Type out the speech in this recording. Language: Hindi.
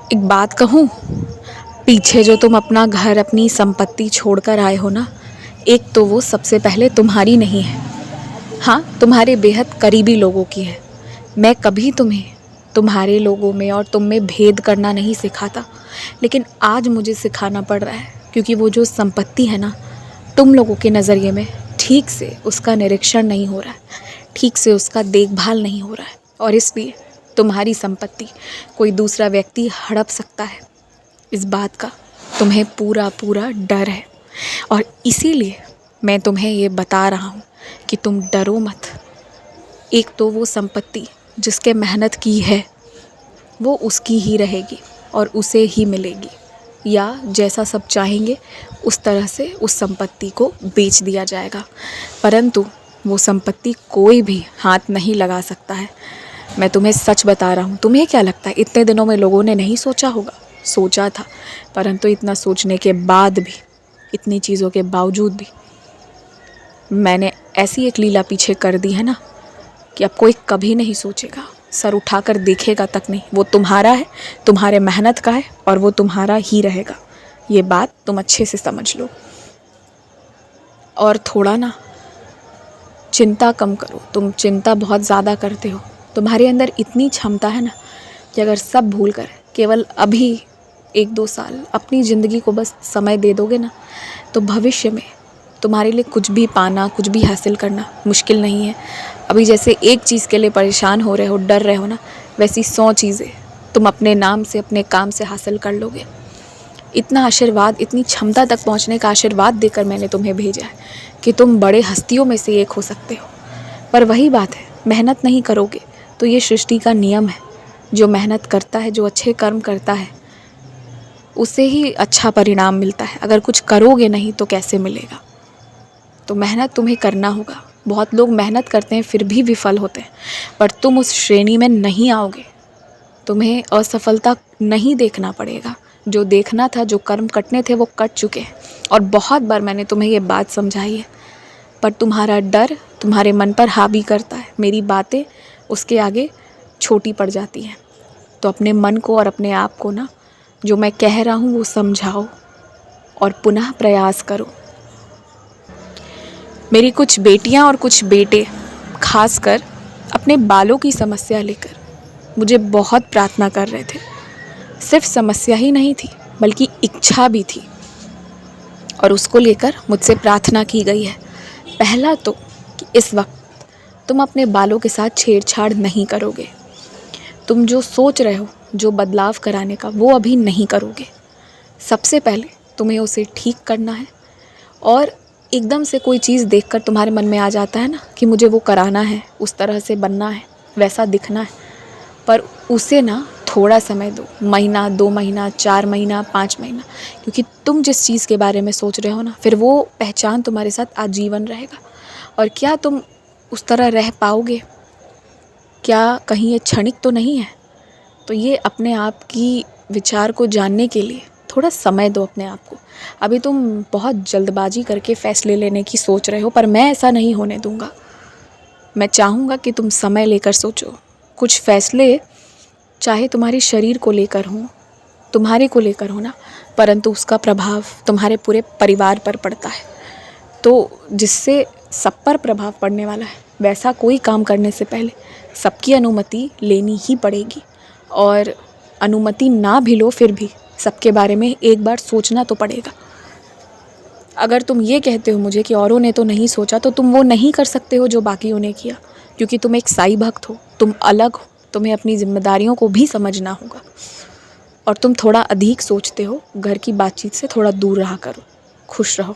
एक बात कहूँ, पीछे जो तुम अपना घर अपनी संपत्ति छोड़कर आए हो ना, एक तो वो सबसे पहले तुम्हारी नहीं है। हाँ, तुम्हारे बेहद करीबी लोगों की है। मैं कभी तुम्हें तुम्हारे लोगों में और तुम में भेद करना नहीं सिखाता, लेकिन आज मुझे सिखाना पड़ रहा है क्योंकि वो जो संपत्ति है ना, तुम लोगों के नज़रिए में ठीक से उसका निरीक्षण नहीं हो रहा है, ठीक से उसका देखभाल नहीं हो रहा है, और इसलिए तुम्हारी संपत्ति कोई दूसरा व्यक्ति हड़प सकता है। इस बात का तुम्हें पूरा पूरा डर है, और इसीलिए मैं तुम्हें ये बता रहा हूँ कि तुम डरो मत। एक तो वो संपत्ति जिसके मेहनत की है वो उसकी ही रहेगी और उसे ही मिलेगी, या जैसा सब चाहेंगे उस तरह से उस संपत्ति को बेच दिया जाएगा, परंतु वो संपत्ति कोई भी हाथ नहीं लगा सकता है। मैं तुम्हें सच बता रहा हूँ। तुम्हें क्या लगता है इतने दिनों में लोगों ने नहीं सोचा होगा? सोचा था, परंतु इतना सोचने के बाद भी, इतनी चीज़ों के बावजूद भी मैंने ऐसी एक लीला पीछे कर दी है ना कि अब कोई कभी नहीं सोचेगा, सर उठाकर देखेगा तक नहीं। वो तुम्हारा है, तुम्हारे मेहनत का है, और वो तुम्हारा ही रहेगा। ये बात तुम अच्छे से समझ लो। और थोड़ा ना चिंता कम करो। तुम चिंता बहुत ज़्यादा करते हो। तुम्हारे अंदर इतनी क्षमता है ना कि अगर सब भूल कर केवल अभी 1-2 साल अपनी ज़िंदगी को बस समय दे दोगे ना, तो भविष्य में तुम्हारे लिए कुछ भी पाना, कुछ भी हासिल करना मुश्किल नहीं है। अभी जैसे एक चीज़ के लिए परेशान हो रहे हो, डर रहे हो ना, वैसी 100 चीज़ें तुम अपने नाम से, अपने काम से हासिल कर लोगे। इतना आशीर्वाद, इतनी क्षमता तक पहुंचने का आशीर्वाद देकर मैंने तुम्हें भेजा है कि तुम बड़े हस्तियों में से एक हो सकते हो। पर वही बात है, मेहनत नहीं करोगे तो ये सृष्टि का नियम है। जो मेहनत करता है, जो अच्छे कर्म करता है, उसे ही अच्छा परिणाम मिलता है। अगर कुछ करोगे नहीं तो कैसे मिलेगा? तो मेहनत तुम्हें करना होगा। बहुत लोग मेहनत करते हैं फिर भी विफल होते हैं, पर तुम उस श्रेणी में नहीं आओगे। तुम्हें असफलता नहीं देखना पड़ेगा। जो देखना था, जो कर्म कटने थे, वो कट चुके हैं। और बहुत बार मैंने तुम्हें ये बात समझाई है, पर तुम्हारा डर तुम्हारे मन पर हावी करता है। मेरी बातें उसके आगे छोटी पड़ जाती हैं। तो अपने मन को और अपने आप को ना, जो मैं कह रहा हूँ वो समझाओ और पुनः प्रयास करो। मेरी कुछ बेटियाँ और कुछ बेटे खासकर अपने बालों की समस्या लेकर मुझे बहुत प्रार्थना कर रहे थे। सिर्फ समस्या ही नहीं थी, बल्कि इच्छा भी थी, और उसको लेकर मुझसे प्रार्थना की गई है। पहला तो कि इस वक्त तुम अपने बालों के साथ छेड़छाड़ नहीं करोगे। तुम जो सोच रहे हो, जो बदलाव कराने का, वो अभी नहीं करोगे। सबसे पहले तुम्हें उसे ठीक करना है। और एकदम से कोई चीज़ देखकर तुम्हारे मन में आ जाता है ना कि मुझे वो कराना है, उस तरह से बनना है, वैसा दिखना है, पर उसे ना थोड़ा समय दो। महीना, 2 महीना, 4 महीना, 5 महीना, क्योंकि तुम जिस चीज़ के बारे में सोच रहे हो ना, फिर वो पहचान तुम्हारे साथ आजीवन रहेगा। और क्या तुम उस तरह रह पाओगे? क्या कहीं ये क्षणिक तो नहीं है? तो ये अपने आप की विचार को जानने के लिए थोड़ा समय दो अपने आप को। अभी तुम बहुत जल्दबाजी करके फ़ैसले लेने की सोच रहे हो, पर मैं ऐसा नहीं होने दूँगा। मैं चाहूँगा कि तुम समय लेकर सोचो। कुछ फ़ैसले चाहे तुम्हारे शरीर को लेकर हों, तुम्हारे को लेकर हो ना, परंतु उसका प्रभाव तुम्हारे पूरे परिवार पर पड़ता है। तो जिससे सब पर प्रभाव पड़ने वाला है, वैसा कोई काम करने से पहले सबकी अनुमति लेनी ही पड़ेगी। और अनुमति ना भी लो, फिर भी सबके बारे में एक बार सोचना तो पड़ेगा। अगर तुम ये कहते हो मुझे कि औरों ने तो नहीं सोचा, तो तुम वो नहीं कर सकते हो जो बाकियों ने किया, क्योंकि तुम एक साईं भक्त हो, तुम अलग हो। तुम्हें अपनी जिम्मेदारियों को भी समझना होगा, और तुम थोड़ा अधिक सोचते हो। घर की बातचीत से थोड़ा दूर रहा करो। खुश रहो।